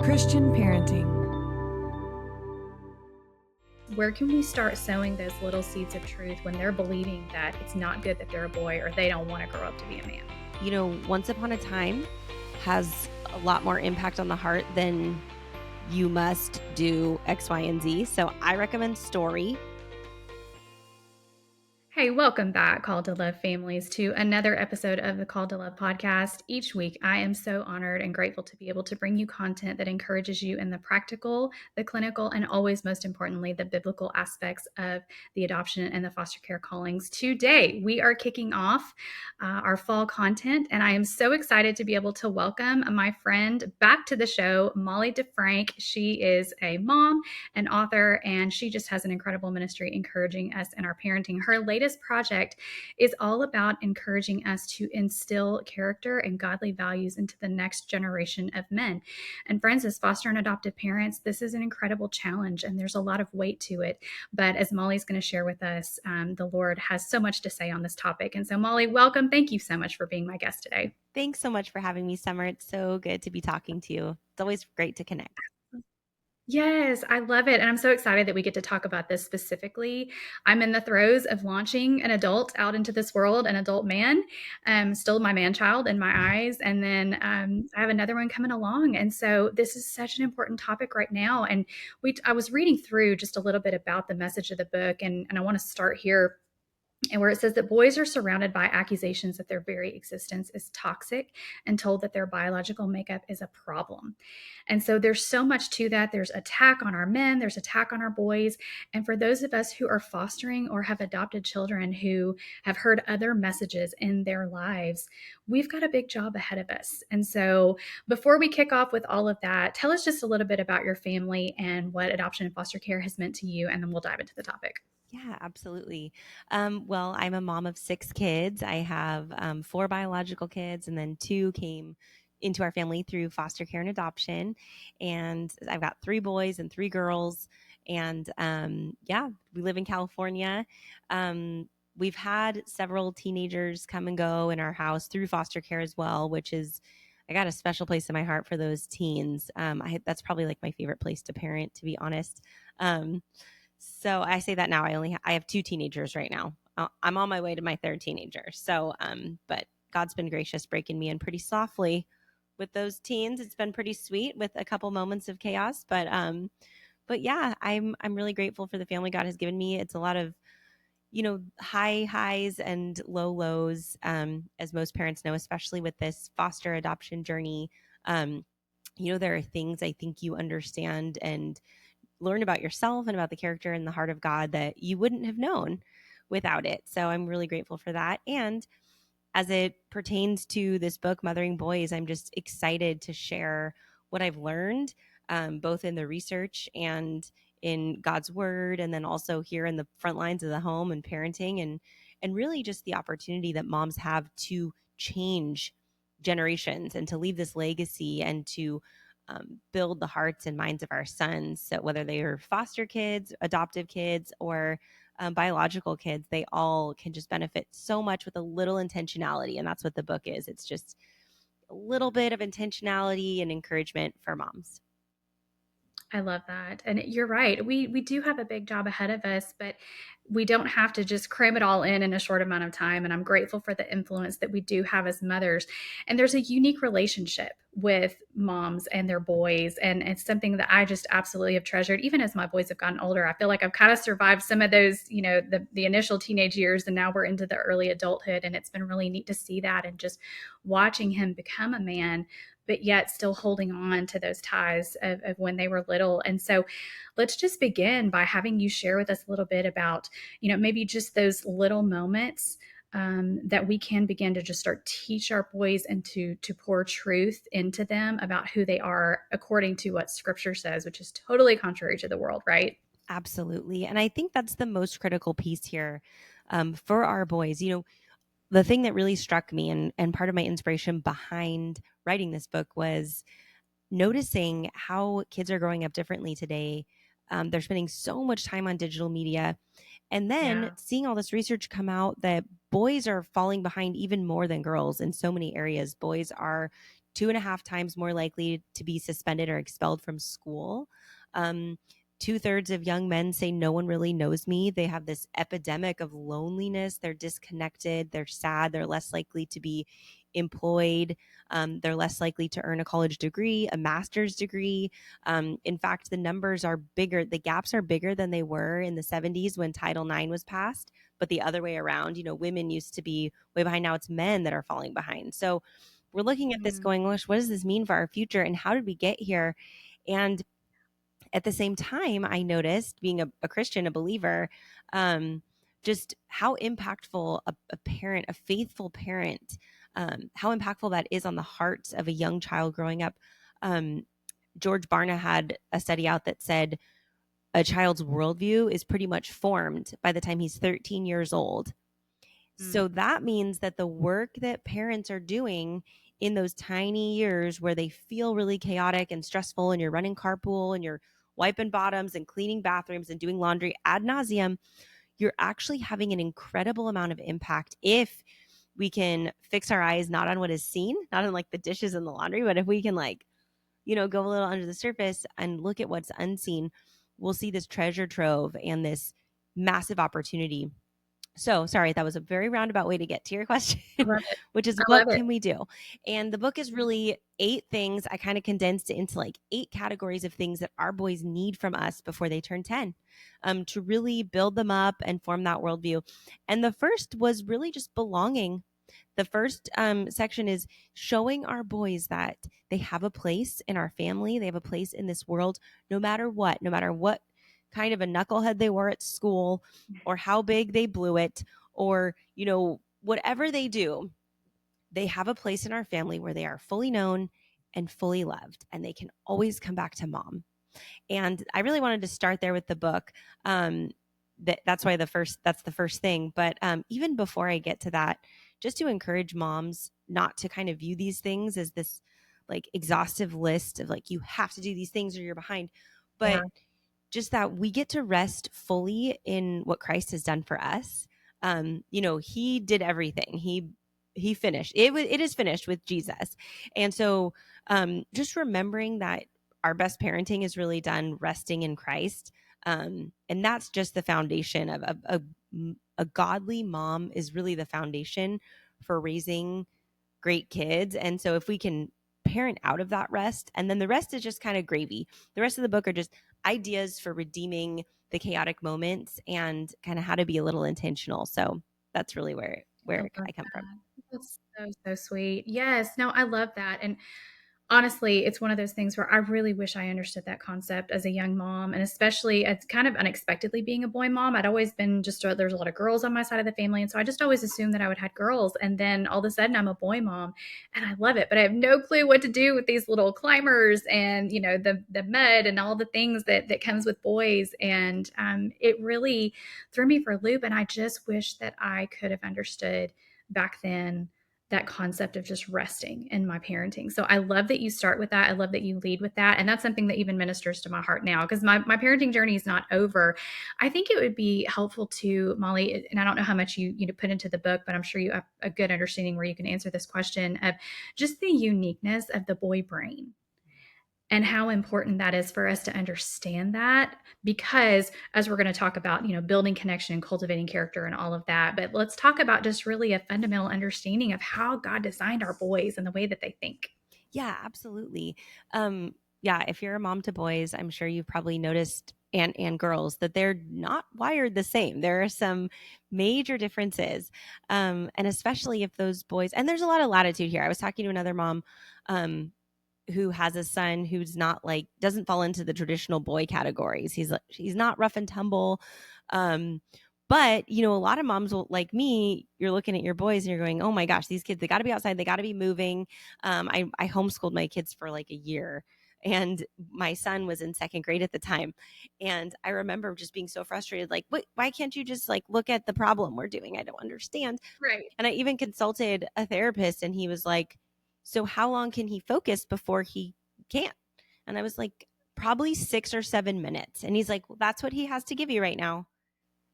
Christian parenting. Where can we start sowing those little seeds of truth when they're believing that it's not good that they're a boy or they don't want to grow up to be a man? You know, once upon a time has a lot more impact on the heart than you must do X, Y, and Z. So I recommend Story. Hey, welcome back, Call to Love families, to another episode of the Call to Love podcast. Each week, I am so honored and grateful to be able to bring you content that encourages you in the practical, the clinical, and always, most importantly, the biblical aspects of the adoption and the foster care callings. Today, we are kicking off our fall content, and I am so excited to be able to welcome my friend back to the show, Molly DeFrank. She is a mom, an author, and she just has an incredible ministry encouraging us in our parenting. Her latest project is all about encouraging us to instill character and godly values into the next generation of men. And friends, as foster and adoptive parents, this is an incredible challenge and there's a lot of weight to it. But as Molly's going to share with us, the Lord has so much to say on this topic. And so Molly, welcome. Thank you so much for being my guest today. Thanks so much for having me, Summer. It's so good to be talking to you. It's always great to connect. Yes, I love it. And I'm so excited that we get to talk about this specifically. I'm in the throes of launching an adult out into this world, an adult man, still my man child in my eyes. And then I have another one coming along. And so this is such an important topic right now. And I was reading through just a little bit about the message of the book. And I want to start here, and where it says that boys are surrounded by accusations that their very existence is toxic and told that their biological makeup is a problem. And so there's so much to that. There's attack on our men, there's attack on our boys. And for those of us who are fostering or have adopted children who have heard other messages in their lives, we've got a big job ahead of us. And so before we kick off with all of that, tell us just a little bit about your family and what adoption and foster care has meant to you, and then we'll dive into the topic. Yeah, absolutely. Well, I'm a mom of 6 kids. I have 4 biological kids, and then 2 came into our family through foster care and adoption. And I've got 3 boys and 3 girls. And we live in California. We've had several teenagers come and go in our house through foster care as well, which is, I got a special place in my heart for those teens. That's probably like my favorite place to parent, to be honest. So I say that now. I have 2 teenagers right now. I'm on my way to my 3rd teenager. So, but God's been gracious, breaking me in pretty softly with those teens. It's been pretty sweet with a couple moments of chaos, but yeah, I'm really grateful for the family God has given me. It's a lot of, high highs and low lows, as most parents know, especially with this foster adoption journey. There are things I think you understand and learn about yourself and about the character and the heart of God that you wouldn't have known without it. So I'm really grateful for that. And as it pertains to this book, Mothering Boys, I'm just excited to share what I've learned, both in the research and in God's word, and then also here in the front lines of the home and parenting, and really just the opportunity that moms have to change generations and to leave this legacy and to build the hearts and minds of our sons. So whether they are foster kids, adoptive kids, or biological kids, they all can just benefit so much with a little intentionality. And that's what the book is. It's just a little bit of intentionality and encouragement for moms. I love that. And you're right. We do have a big job ahead of us, but we don't have to just cram it all in a short amount of time. And I'm grateful for the influence that we do have as mothers. And there's a unique relationship with moms and their boys. And it's something that I just absolutely have treasured. Even as my boys have gotten older, I feel like I've kind of survived some of those, the initial teenage years, and now we're into the early adulthood. And it's been really neat to see that and just watching him become a man, but yet still holding on to those ties of when they were little. And so let's just begin by having you share with us a little bit about, maybe just those little moments that we can begin to just start teach our boys and to pour truth into them about who they are according to what Scripture says, which is totally contrary to the world, right? Absolutely. And I think that's the most critical piece here for our boys. The thing that really struck me and part of my inspiration behind writing this book was noticing how kids are growing up differently today. They're spending so much time on digital media, and then seeing all this research come out that boys are falling behind even more than girls in so many areas. Boys are 2.5 times more likely to be suspended or expelled from school. Um, 2/3 of young men say no one really knows me. They have this epidemic of loneliness. They're disconnected. They're sad. They're less likely to be employed. They're less likely to earn a college degree, a master's degree. In fact, the numbers are bigger. The gaps are bigger than they were in the 70s when Title IX was passed, but the other way around. Women used to be way behind. Now it's men that are falling behind. So we're looking at this Mm. going, what does this mean for our future? And how did we get here? And at the same time, I noticed, being a Christian, a believer, um, just how impactful a parent, a faithful parent, how impactful that is on the heart of a young child growing up. Um, George Barna had a study out that said a child's worldview is pretty much formed by the time he's 13 years old. Mm. So that means that the work that parents are doing in those tiny years where they feel really chaotic and stressful, and you're running carpool and you're wiping bottoms and cleaning bathrooms and doing laundry ad nauseum, you're actually having an incredible amount of impact if we can fix our eyes not on what is seen, not on like the dishes and the laundry, but if we can go a little under the surface and look at what's unseen, we'll see this treasure trove and this massive opportunity. So, sorry, that was a very roundabout way to get to your question, I love it. which is I what love it. can we do? And the book is really 8 things. I kind of condensed it into like 8 categories of things that our boys need from us before they turn 10, to really build them up and form that worldview. And the first was really just belonging. The first section is showing our boys that they have a place in our family, they have a place in this world, no matter what kind of a knucklehead they were at school, or how big they blew it, or whatever they do, they have a place in our family where they are fully known and fully loved, and they can always come back to mom. And I really wanted to start there with the book. That's the first thing. But even before I get to that, just to encourage moms not to kind of view these things as this like exhaustive list of like, you have to do these things or you're behind, Yeah. but just that we get to rest fully in what Christ has done for us. He did everything. He finished. It is finished with Jesus. And so just remembering that our best parenting is really done resting in Christ. And that's just the foundation of a godly mom is really the foundation for raising great kids. And so if we can parent out of that rest, and then the rest is just kind of gravy. The rest of the book are just ideas for redeeming the chaotic moments and kind of how to be a little intentional. So that's really where I love I come from. that. That's so, so sweet. Yes. No, I love that. And honestly, it's one of those things where I really wish I understood that concept as a young mom, and especially as kind of unexpectedly being a boy mom. I'd always been there's a lot of girls on my side of the family. And so I just always assumed that I would have girls. And then all of a sudden I'm a boy mom and I love it, but I have no clue what to do with these little climbers and, the mud and all the things that comes with boys. And it really threw me for a loop. And I just wish that I could have understood back then that concept of just resting in my parenting. So I love that you start with that. I love that you lead with that. And that's something that even ministers to my heart now because my parenting journey is not over. I think it would be helpful to Molly, and I don't know how much you put into the book, but I'm sure you have a good understanding where you can answer this question of just the uniqueness of the boy brain and how important that is for us to understand that because as we're going to talk about building connection and cultivating character and all of that, but let's talk about just really a fundamental understanding of how God designed our boys and the way that they think. Yeah, absolutely. Yeah, if you're a mom to boys, I'm sure you've probably noticed, and girls, that they're not wired the same. There are some major differences. And especially if those boys, and there's a lot of latitude here. I was talking to another mom who has a son who's not like doesn't fall into the traditional boy categories. He's not rough and tumble. But a lot of moms will, like me, you're looking at your boys and you're going, oh my gosh, these kids, they got to be outside, they got to be moving. I homeschooled my kids for like a year, and my son was in second grade at the time. And I remember just being so frustrated, like, why can't you just like look at the problem we're doing? I don't understand. Right. And I even consulted a therapist, and he was like, so how long can he focus before he can't? And I was like, probably 6 or 7 minutes. And he's like, well, that's what he has to give you right now.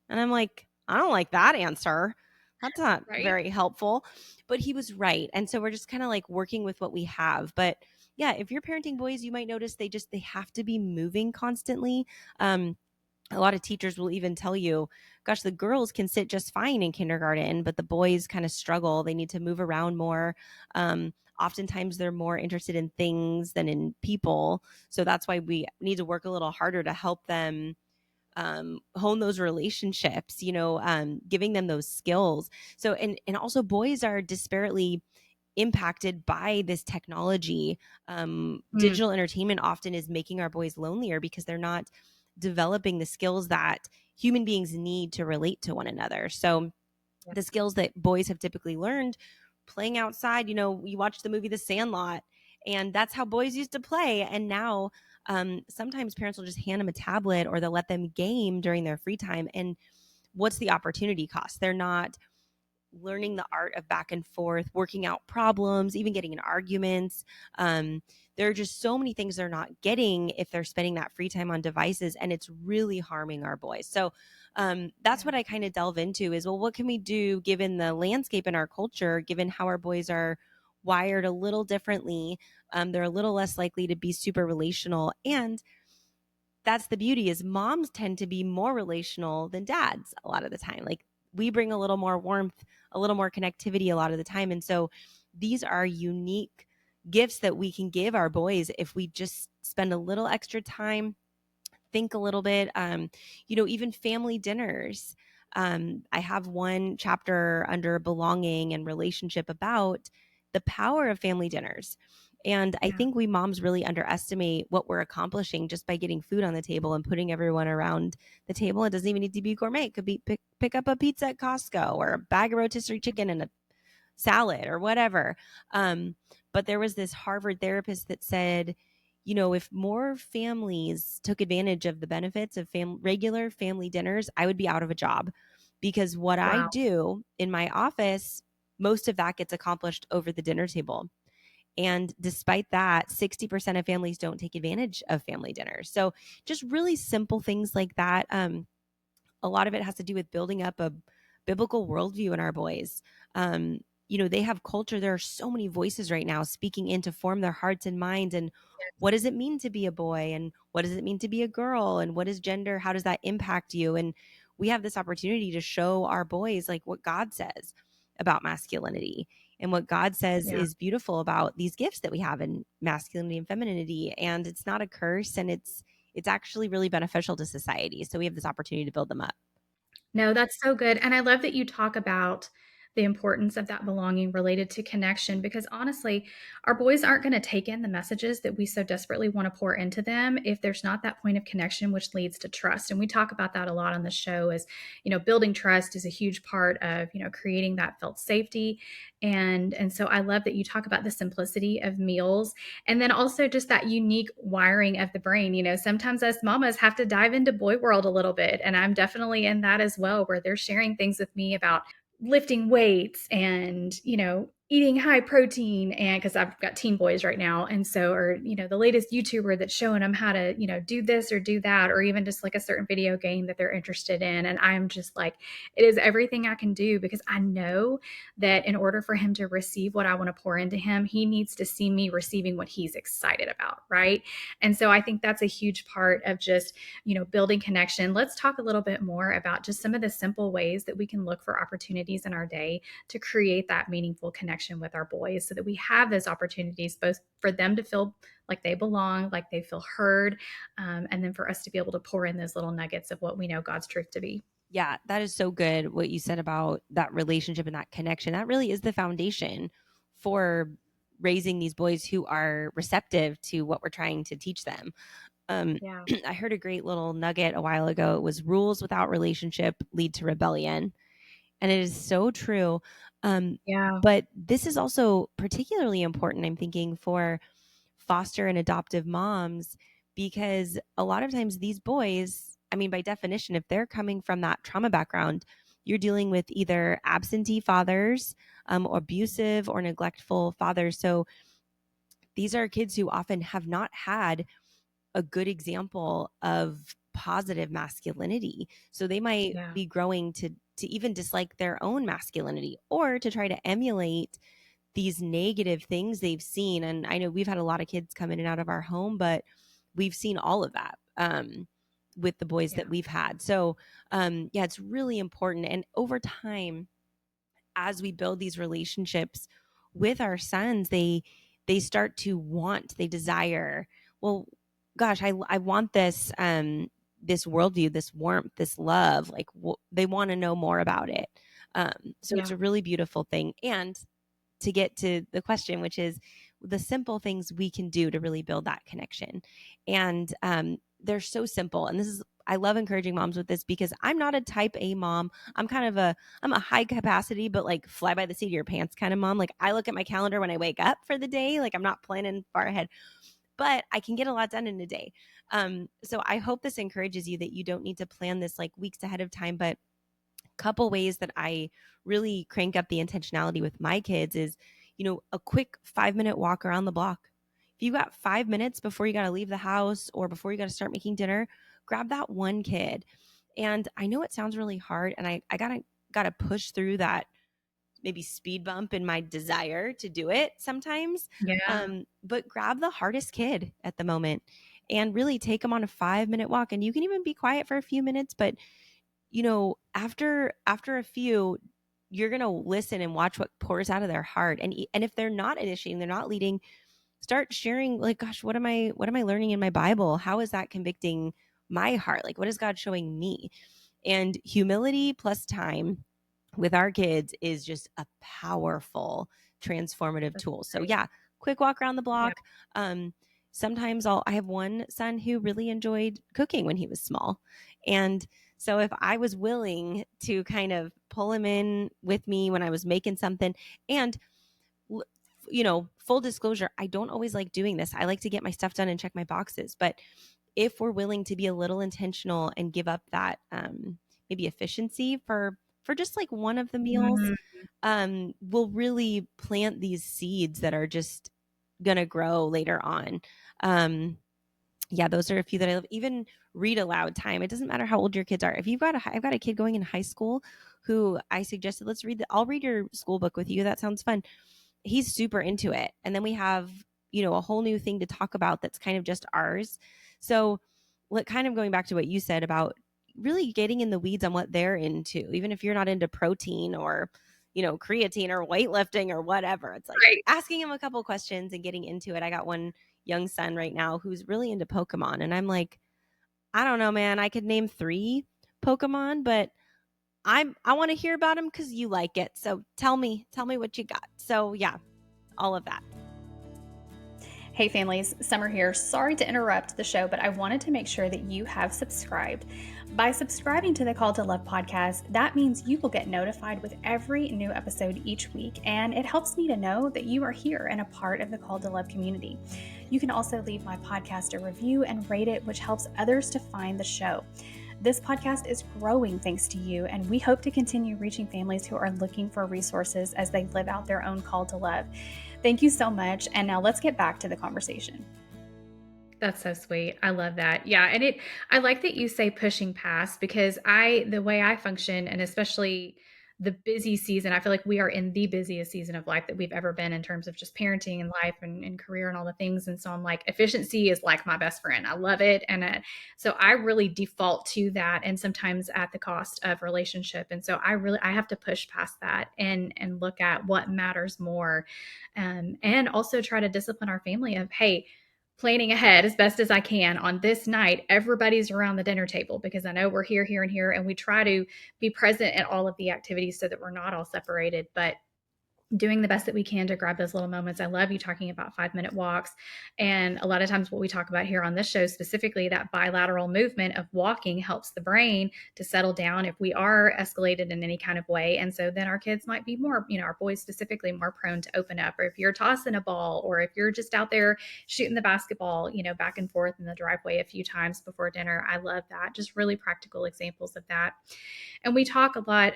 And I'm like, I don't like that answer. That's not right? very helpful, but he was right. And so we're just kind of like working with what we have. But yeah, if you're parenting boys, you might notice they have to be moving constantly. Um, a lot of teachers will even tell you, gosh, the girls can sit just fine in kindergarten, but the boys kind of struggle. They need to move around more. Oftentimes they're more interested in things than in people. So that's why we need to work a little harder to help them hone those relationships, giving them those skills. So, and also boys are disparately impacted by this technology. Mm, Digital entertainment often is making our boys lonelier because they're not developing the skills that human beings need to relate to one another. So, yeah, the skills that boys have typically learned playing outside, you watch the movie The Sandlot, and that's how boys used to play. And now, sometimes parents will just hand them a tablet or they'll let them game during their free time. And what's the opportunity cost? They're not learning the art of back and forth, working out problems, even getting in arguments. Um, there are just so many things they're not getting if they're spending that free time on devices, and it's really harming our boys. So that's yeah, what I kind of delve into is, well, what can we do given the landscape in our culture, given how our boys are wired a little differently? They're a little less likely to be super relational, and that's the beauty is moms tend to be more relational than dads a lot of the time. Like we bring a little more warmth, a little more connectivity a lot of the time. And so these are unique gifts that we can give our boys if we just spend a little extra time, think a little bit. Even family dinners. I have one chapter under belonging and relationship about the power of family dinners. And I yeah, think we moms really underestimate what we're accomplishing just by getting food on the table and putting everyone around the table. It doesn't even need to be gourmet. It could be pick up a pizza at Costco or a bag of rotisserie chicken and a salad or whatever. But there was this Harvard therapist that said, if more families took advantage of the benefits of regular family dinners, I would be out of a job because what I wow, do in my office, most of that gets accomplished over the dinner table. And despite that, 60% of families don't take advantage of family dinners. So just really simple things like that. A lot of it has to do with building up a biblical worldview in our boys. They have culture. There are so many voices right now speaking in to form their hearts and minds. And what does it mean to be a boy? And what does it mean to be a girl? And what is gender? How does that impact you? And we have this opportunity to show our boys like what God says about masculinity and what God says yeah. is beautiful about these gifts that we have in masculinity and femininity. And it's not a curse, and it's actually really beneficial to society. So we have this opportunity to build them up. No, that's so good. And I love that you talk about the importance of that belonging related to connection because honestly, our boys aren't going to take in the messages that we so desperately want to pour into them if there's not that point of connection which leads to trust. And we talk about that a lot on the show as, building trust is a huge part of, creating that felt safety. And so I love that you talk about the simplicity of meals and then also just that unique wiring of the brain. Sometimes us mamas have to dive into boy world a little bit. And I'm definitely in that as well, where they're sharing things with me about lifting weights and eating high protein, and because I've got teen boys right now, and so or the latest YouTuber that's showing them how to do this or do that, or even just like a certain video game that they're interested in, and I'm just like, it is everything I can do because I know that in order for him to receive what I want to pour into him, he needs to see me receiving what he's excited about, right? And so I think that's a huge part of just building connection. Let's talk a little bit more about just some of the simple ways that we can look for opportunities in our day to create that meaningful connection with our boys so that we have those opportunities both for them to feel like they belong, like they feel heard, and then for us to be able to pour in those little nuggets of what we know God's truth to be. Yeah, that is so good what you said about that relationship and that connection. That really is the foundation for raising these boys who are receptive to what we're trying to teach them. Um, Yeah. I heard a great little nugget a while ago. It was rules without relationship lead to rebellion. And it is so true. Um, Yeah. but this is also particularly important, I'm thinking, for foster and adoptive moms, because a lot of times these boys, I mean, by definition, if they're coming from that trauma background, you're dealing with either absentee fathers, or abusive or neglectful fathers. So these are kids who often have not had a good example of positive masculinity. So they might Yeah. be growing to to even dislike their own masculinity or to try to emulate these negative things they've seen. And I know we've had a lot of kids come in and out of our home, but we've seen all of that with the boys Yeah. that we've had. So yeah, it's really important. And over time, as we build these relationships with our sons, they start to want, they desire, well, gosh, I want this this worldview, this warmth, this love, like they want to know more about it. So it's Yeah. a really beautiful thing. And to get to the question, which is the simple things we can do to really build that connection. And they're so simple. And this is, I love encouraging moms with this because I'm not a type A mom. I'm a high capacity, but like fly by the seat of your pants kind of mom. Like I look at my calendar when I wake up for the day. Like I'm not planning far ahead, but I can get a lot done in a day. So I hope this encourages you that you don't need to plan this like weeks ahead of time, but couple ways that I really crank up the intentionality with my kids is, a quick 5-minute walk around the block. If you got 5 minutes before you got to leave the house or before you got to start making dinner, grab that one kid. And I know it sounds really hard, and I gotta push through that maybe speed bump in my desire to do it sometimes. Yeah. But grab the hardest kid at the moment and really take them on a 5-minute walk. And you can even be quiet for a few minutes, but after a few, you're going to listen and watch what pours out of their heart. And if they're not initiating, they're not leading, start sharing like, gosh, what am I learning in my Bible? How is that convicting my heart? Like, what is God showing me? And humility plus time with our kids is just a powerful transformative That's tool. So great. yeah, quick walk around the Yeah. block. Sometimes I have one son who really enjoyed cooking when he was small. And so if I was willing to kind of pull him in with me when I was making something, and full disclosure, I don't always like doing this. I like to get my stuff done and check my boxes. But if we're willing to be a little intentional and give up that maybe efficiency for just like one of the meals, Mhm. we'll really plant these seeds that are just gonna grow later on. Yeah, those are a few that I love. Even read aloud time. It doesn't matter how old your kids are. If I've got a kid going in high school who I suggested, I'll read your school book with you. That sounds fun. He's super into it. And then we have, a whole new thing to talk about that's kind of just ours. So, kind of going back to what you said about really getting in the weeds on what they're into, even if you're not into protein or, creatine or weightlifting or whatever. It's like Right. asking him a couple questions and getting into it. I got one young son right now who's really into Pokemon. And I'm like, I don't know, man. I could name 3 Pokemon, but I want to hear about them because you like it. So tell me what you got. So yeah, all of that. Hey families, Summer here. Sorry to interrupt the show, but I wanted to make sure that you have subscribed. By subscribing to the Call to Love podcast, that means you will get notified with every new episode each week, and it helps me to know that you are here and a part of the Call to Love community. You can also leave my podcast a review and rate it, which helps others to find the show. This podcast is growing thanks to you, and we hope to continue reaching families who are looking for resources as they live out their own call to love. Thank you so much. And now let's get back to the conversation. That's so sweet. I love that. Yeah. And I like that you say pushing past because the way I function, and especially the busy season, I feel like we are in the busiest season of life that we've ever been in terms of just parenting and life and career and all the things. And so I'm like, efficiency is like my best friend. I love it. And so I really default to that, and sometimes at the cost of relationship. And so I have to push past that and look at what matters more. And also try to discipline our family of, hey, planning ahead as best as I can on this night. Everybody's around the dinner table because I know we're here, here, and here. And we try to be present at all of the activities so that we're not all separated. But doing the best that we can to grab those little moments. I love you talking about 5-minute walks. And a lot of times, what we talk about here on this show, specifically that bilateral movement of walking, helps the brain to settle down if we are escalated in any kind of way. And so then our kids might be more, our boys specifically, more prone to open up. Or if you're tossing a ball, or if you're just out there shooting the basketball, back and forth in the driveway a few times before dinner. I love that. Just really practical examples of that. And we talk a lot,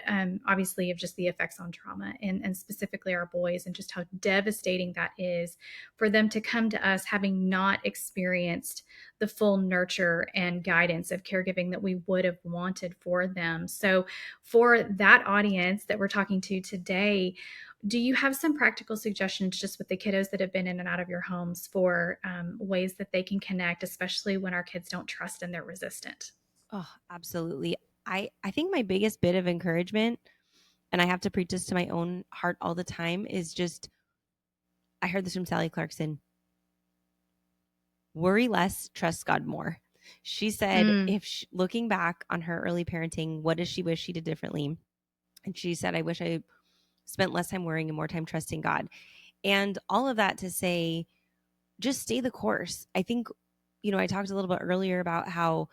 obviously, of just the effects on trauma and specifically specifically our boys, and just how devastating that is for them to come to us having not experienced the full nurture and guidance of caregiving that we would have wanted for them. So, for that audience that we're talking to today, do you have some practical suggestions just with the kiddos that have been in and out of your homes for ways that they can connect, especially when our kids don't trust and they're resistant? Oh, absolutely. I think my biggest bit of encouragement, and I have to preach this to my own heart all the time, is just I heard this from Sally Clarkson: worry less, trust God more. She said, Mm, if she, looking back on her early parenting, what does she wish she did differently? And she said, I wish I spent less time worrying and more time trusting God. And all of that to say, just stay the course. I think, I talked a little bit earlier about how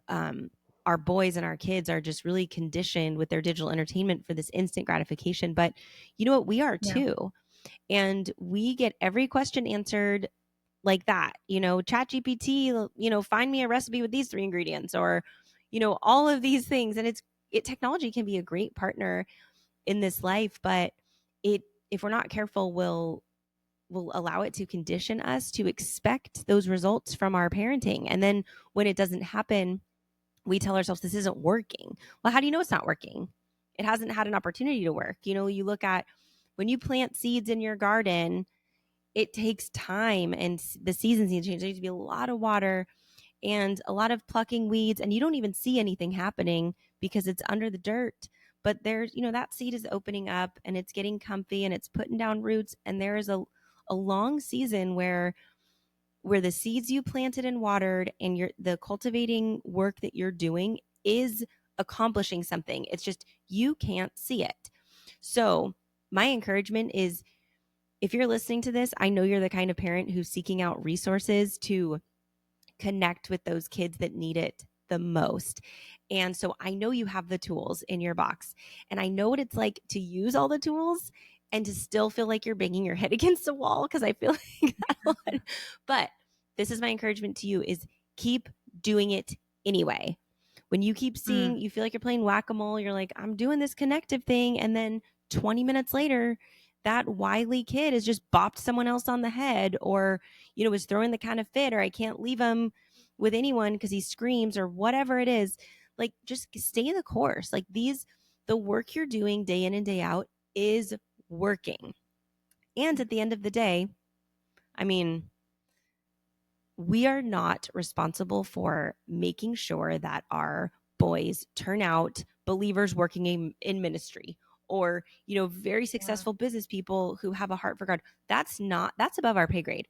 um, our boys and our kids are just really conditioned with their digital entertainment for this instant gratification. But you know what? We are yeah. too. And we get every question answered like that. Chat GPT, find me a recipe with these three ingredients, or, all of these things. And technology can be a great partner in this life, but it, if we're not careful, will allow it to condition us to expect those results from our parenting. And then when it doesn't happen, we tell ourselves this isn't working. Well, how do you know it's not working? It hasn't had an opportunity to work. You look at when you plant seeds in your garden, it takes time and the seasons need to change. There needs to be a lot of water and a lot of plucking weeds, and you don't even see anything happening because it's under the dirt. But there's, that seed is opening up and it's getting comfy and it's putting down roots. And there is a long season where the seeds you planted and watered and the cultivating work that you're doing is accomplishing something. It's just you can't see it. So my encouragement is, if you're listening to this, I know you're the kind of parent who's seeking out resources to connect with those kids that need it the most. And so I know you have the tools in your box, and I know what it's like to use all the tools and to still feel like you're banging your head against a wall, because I feel like that a lot. But this is my encouragement to you: is keep doing it anyway. When you keep Mm, seeing, you feel like you're playing whack-a-mole, you're like, I'm doing this connective thing, and then 20 minutes later, that wily kid has just bopped someone else on the head, or is throwing the kind of fit, or I can't leave him with anyone because he screams, or whatever it is. Like, just stay the course. Like, the work you're doing day in and day out is working. And at the end of the day, I mean, we are not responsible for making sure that our boys turn out believers working in ministry, or very yeah. successful business people who have a heart for God. That's above our pay grade.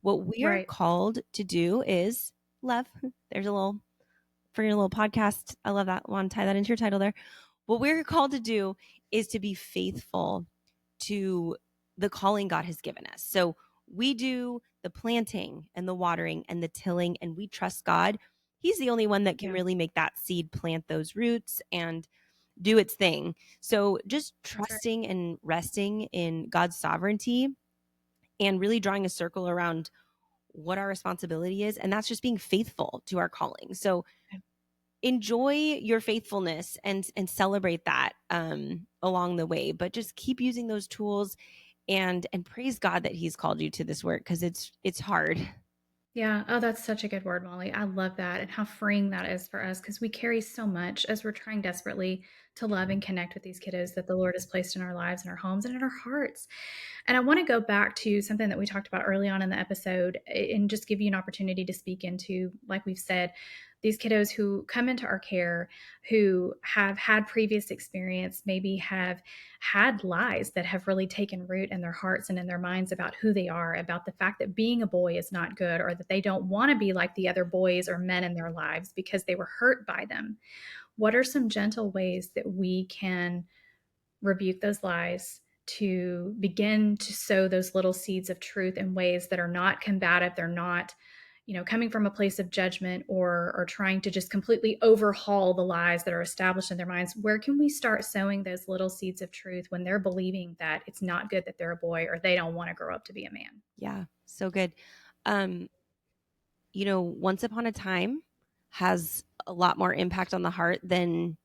What we are Right. called to do is love. There's a little, for your little podcast, I love that one. Tie that into your title there. What we're called to do is to be faithful to the calling God has given us. So we do the planting and the watering and the tilling, and we trust God. He's the only one that can Yeah. really make that seed plant those roots and do its thing. So just That's right. trusting and resting in God's sovereignty, and really drawing a circle around what our responsibility is. And that's just being faithful to our calling. So enjoy your faithfulness and celebrate that along the way, but just keep using those tools, and praise God that he's called you to this work, because it's hard. Yeah. Oh, that's such a good word, Molly. I love that and how freeing that is for us because we carry so much as we're trying desperately to love and connect with these kiddos that the Lord has placed in our lives and our homes and in our hearts. And I want to go back to something that we talked about early on in the episode and just give you an opportunity to speak into, like we've said, these kiddos who come into our care who have had previous experience, maybe have had lies that have really taken root in their hearts and in their minds about who they are, about the fact that being a boy is not good, or that they don't want to be like the other boys or men in their lives because they were hurt by them. What are some gentle ways that we can rebuke those lies, to begin to sow those little seeds of truth in ways that are not combative, they're not, coming from a place of judgment or trying to just completely overhaul the lies that are established in their minds? Where can we start sowing those little seeds of truth when they're believing that it's not good that they're a boy or they don't want to grow up to be a man? Yeah, so good. um Once upon a time has a lot more impact on the heart than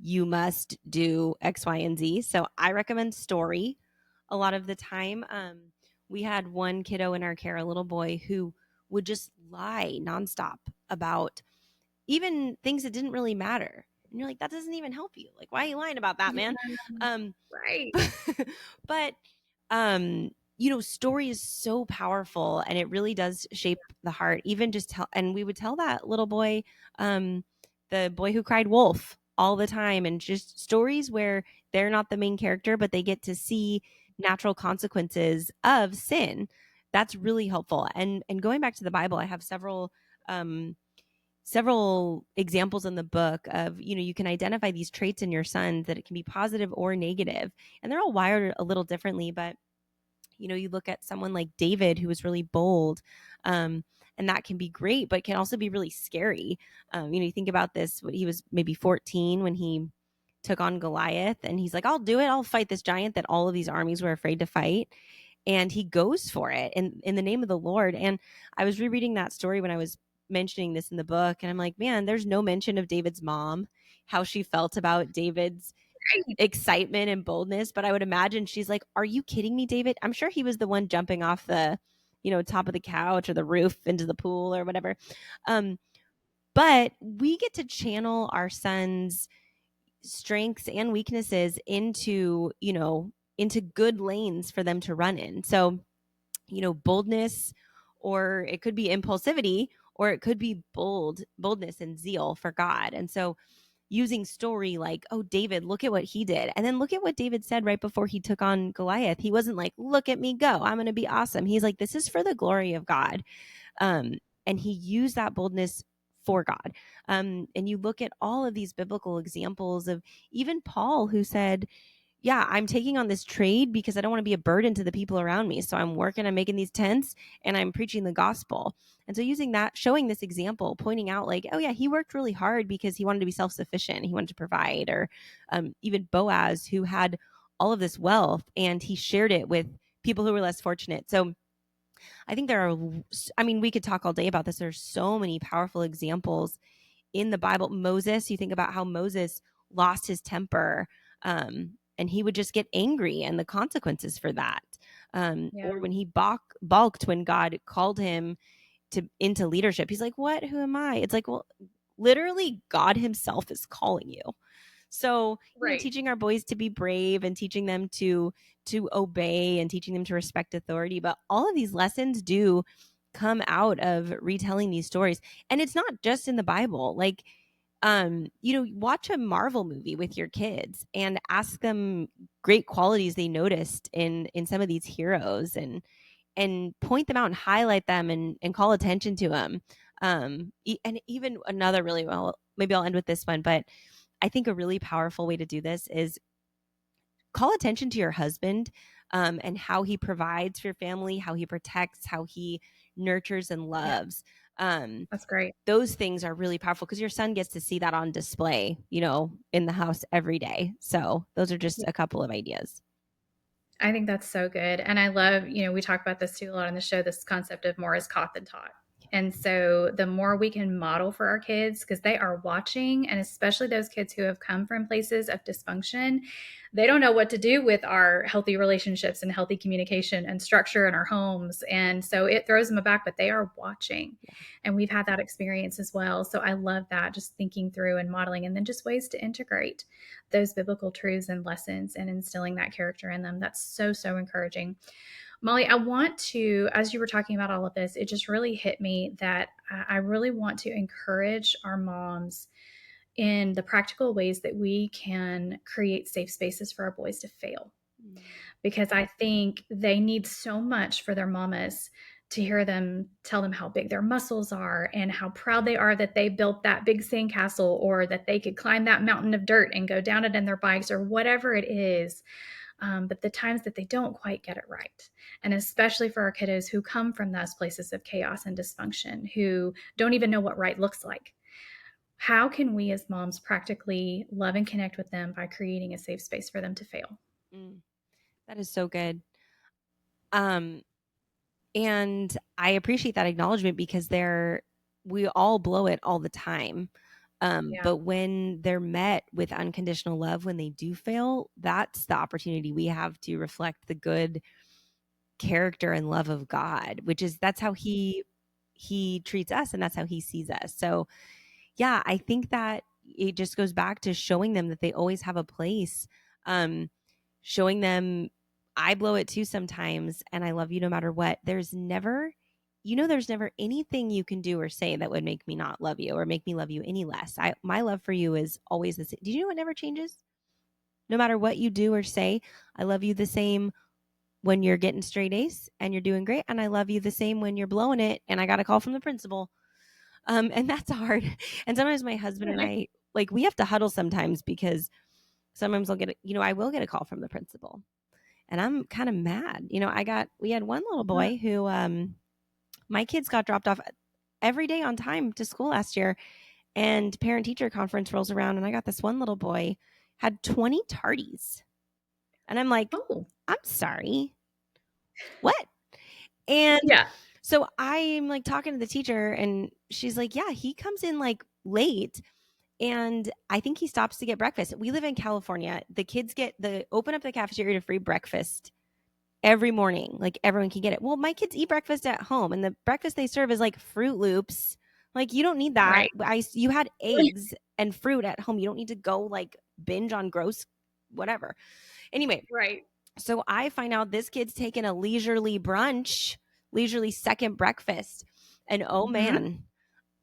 you must do X, Y, and Z. So I recommend story. a lot of the time. We had one kiddo in our care, a little boy, who would just lie nonstop about even things that didn't really matter. And you're like, that doesn't even help you. Like, why are you lying about that, Yeah, man? Um, right. but um, story is so powerful, and it really does shape the heart. Even just tell, and we would tell that little boy, um, the boy who cried wolf, all the time, and just stories where they're not the main character, but they get to see natural consequences of sin. That's really helpful. And going back to the Bible, I have um several examples in the book of, you can identify these traits in your sons, that it can be positive or negative, and they're all wired a little differently. But you look at someone like David, who was really bold, um, and that can be great, but can also be really scary. You think about this, he was maybe 14 when he took on Goliath, and he's like, I'll do it, I'll fight this giant that all of these armies were afraid to fight. And he goes for it in the name of the Lord. And I was rereading that story when I was mentioning this in the book, and I'm like, man, there's no mention of David's mom, how she felt about David's Right. excitement and boldness. But I would imagine she's like, are you kidding me, David? I'm sure he was the one jumping off the top of the couch or the roof into the pool or whatever. um but we get to channel our son's strengths and weaknesses into good lanes for them to run in. So boldness, or it could be impulsivity, or it could be boldness and zeal for God. And so using story like, oh, David, look at what he did. And then look at what David said right before he took on Goliath. He wasn't like, look at me go, I'm going to be awesome. He's like, this is for the glory of God. Um, and he used that boldness for God. And you look at all of these biblical examples of even Paul, who said, yeah, I'm taking on this trade because I don't want to be a burden to the people around me. So I'm working, I'm making these tents, and I'm preaching the gospel. And so using that, showing this example, pointing out like, oh yeah, he worked really hard because he wanted to be self-sufficient. He wanted to provide. Or even Boaz, who had all of this wealth and he shared it with people who were less fortunate. So I think we could talk all day about this. There's so many powerful examples in the Bible. Moses, you think about how Moses lost his temper, and he would just get angry, and the consequences for that. Yeah. Or when he balked when God called him into leadership, he's like, "What? Who am I?" It's like, well, literally, God Himself is calling you. So, Right. teaching our boys to be brave and teaching them to obey and teaching them to respect authority. But all of these lessons do come out of retelling these stories. And it's not just in the Bible. Like, watch a Marvel movie with your kids and ask them great qualities they noticed in some of these heroes, and point them out and highlight them, and call attention to them. And even another really, well, maybe I'll end with this one, but I think a really powerful way to do this is call attention to your husband, and how he provides for your family, how he protects, how he nurtures and Yeah. loves. Um, That's great. those things are really powerful because your son gets to see that on display, in the house every day. So those are just a couple of ideas. I think that's so good. And I love, we talk about this too a lot on the show, this concept of more is caught than taught. And so the more we can model for our kids, because they are watching, and especially those kids who have come from places of dysfunction, they don't know what to do with our healthy relationships and healthy communication and structure in our homes. And so it throws them aback, but they are watching. Yeah. And we've had that experience as well. So I love that, just thinking through and modeling, and then just ways to integrate those biblical truths and lessons and instilling that character in them. That's so, so encouraging. Molly, I want to, as you were talking about all of this, it just really hit me that I really want to encourage our moms in the practical ways that we can create safe spaces for our boys to fail. Mm. Because I think they need so much for their mamas to hear them tell them how big their muscles are and how proud they are that they built that big sandcastle, or that they could climb that mountain of dirt and go down it in their bikes, or whatever it is. But the times that they don't quite get it right, and especially for our kiddos who come from those places of chaos and dysfunction, who don't even know what right looks like, how can we as moms practically love and connect with them by creating a safe space for them to fail? Mm. That is so good. Um, and I appreciate that acknowledgement because we all blow it all the time. Yeah. But when they're met with unconditional love, when they do fail, that's the opportunity we have to reflect the good character and love of God, which is that's how he treats us and that's how he sees us. So yeah, I think that it just goes back to showing them that they always have a place. Um, Showing them I blow it too sometimes and I love you no matter what. There's never anything you can do or say that would make me not love you or make me love you any less. My love for you is always the same. Did you know it never changes? No matter what you do or say, I love you the same when you're getting straight A's and you're doing great. And I love you the same when you're blowing it and I got a call from the principal. And that's hard. And sometimes my husband and I, like, we have to huddle sometimes because sometimes I will get a call from the principal and I'm kind of mad. We had one little boy who, my kids got dropped off every day on time to school last year. And parent teacher conference rolls around and I got this one little boy had 20 tardies. And I'm like, Oh, I'm sorry. What? And yeah. so I'm like talking to the teacher and she's like, yeah, he comes in like late and I think he stops to get breakfast. We live in California. The kids open up the cafeteria to free breakfast every morning. Like everyone can get it. Well, my kids eat breakfast at home and the breakfast they serve is like Fruit Loops. Like you don't need that. Right. You had eggs and fruit at home. You don't need to go like binge on gross whatever. Anyway, Right. so I find out this kid's taking a leisurely second breakfast. And oh Hmm. man,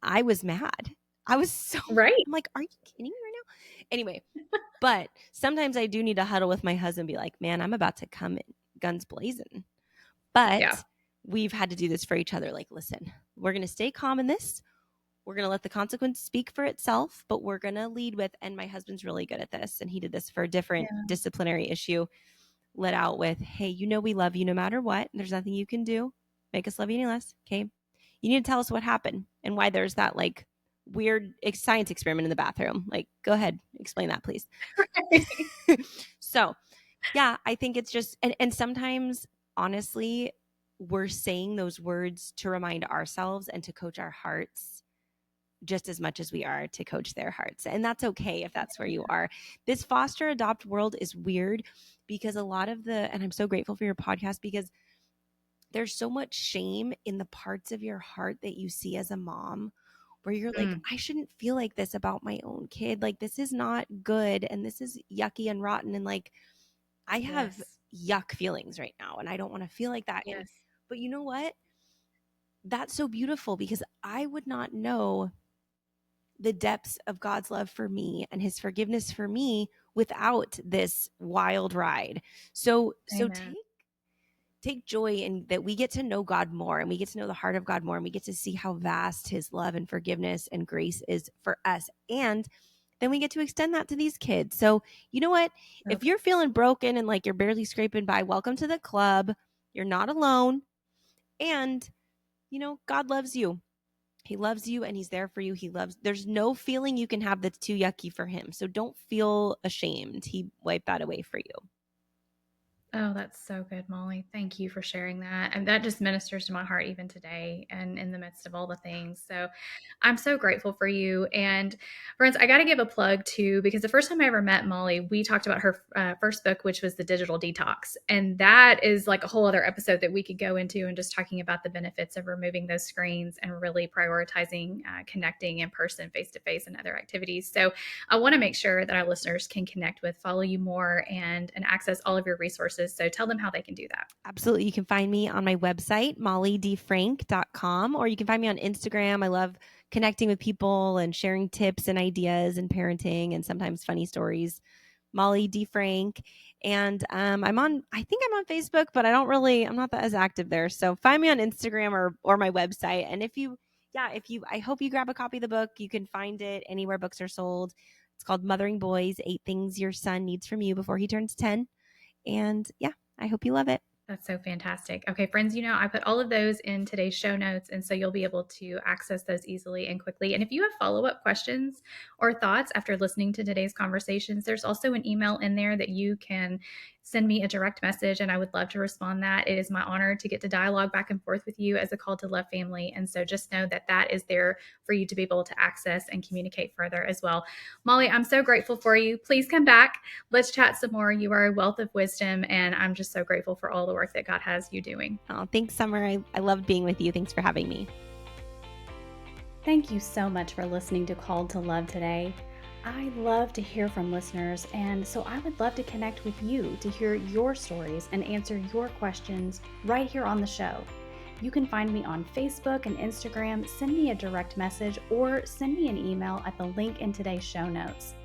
I was mad. I was so Right. I'm like, are you kidding me right now? Anyway, but sometimes I do need to huddle with my husband and be like, man, I'm about to come in guns blazing. Yeah. But we've had to do this for each other. Like, listen, we're going to stay calm in this. We're going to let the consequence speak for itself, but we're going to lead with, and my husband's really good at this. And he did this for a different Yeah. disciplinary issue, let out with, hey, we love you no matter what. There's nothing you can do. Make us love you any less. Okay. You need to tell us what happened and why there's that like weird science experiment in the bathroom. Like, go ahead, explain that, please. So, yeah, I think it's just, and sometimes, honestly, we're saying those words to remind ourselves and to coach our hearts just as much as we are to coach their hearts. And that's okay if that's where you are. This foster adopt world is weird because and I'm so grateful for your podcast because there's so much shame in the parts of your heart that you see as a mom where you're like, Mm. I shouldn't feel like this about my own kid. Like, this is not good. And this is yucky and rotten. And like, I have Yes. yuck feelings right now and I don't want to feel like that. Yes. But you know what? That's so beautiful because I would not know the depths of God's love for me and his forgiveness for me without this wild ride. So Amen. take joy in that we get to know God more and we get to know the heart of God more and we get to see how vast his love and forgiveness and grace is for us. And then we get to extend that to these kids. So, you know what? If Okay. you're feeling broken and like you're barely scraping by, welcome to the club. You're not alone. And, God loves you. He loves you and he's there for you. There's no feeling you can have that's too yucky for him. So don't feel ashamed. He wiped that away for you. Oh, that's so good, Molly. Thank you for sharing that. And that just ministers to my heart even today and in the midst of all the things. So I'm so grateful for you. And friends, I got to give a plug too, because the first time I ever met Molly, we talked about her first book, which was The Digital Detox. And that is like a whole other episode that we could go into and just talking about the benefits of removing those screens and really prioritizing connecting in person, face to face, and other activities. So I want to make sure that our listeners can connect with, follow you more, and access all of your resources. So tell them how they can do that. Absolutely. You can find me on my website, mollydefrank.com, or you can find me on Instagram. I love connecting with people and sharing tips and ideas and parenting and sometimes funny stories. Molly DeFrank. And I think I'm on Facebook, but I'm not that as active there. So find me on Instagram or my website. And I hope you grab a copy of the book. You can find it anywhere books are sold. It's called Mothering Boys, 8 Things Your Son Needs from You Before He Turns 10. And yeah, I hope you love it. That's so fantastic. Okay, friends, I put all of those in today's show notes. And so you'll be able to access those easily and quickly. And if you have follow up questions or thoughts after listening to today's conversations, there's also an email in there that you can send me a direct message and I would love to respond that. It is my honor to get to dialogue back and forth with you as a Called to Love family. And so just know that that is there for you to be able to access and communicate further as well. Molly, I'm so grateful for you. Please come back. Let's chat some more. You are a wealth of wisdom, and I'm just so grateful for all the work that God has you doing. Oh, thanks, Summer. I loved being with you. Thanks for having me. Thank you so much for listening to Called to Love today. I love to hear from listeners, and so I would love to connect with you to hear your stories and answer your questions right here on the show. You can find me on Facebook and Instagram, send me a direct message, or send me an email at the link in today's show notes.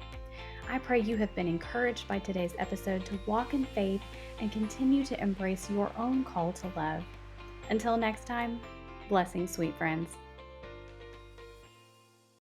I pray you have been encouraged by today's episode to walk in faith and continue to embrace your own call to love. Until next time, blessings, sweet friends.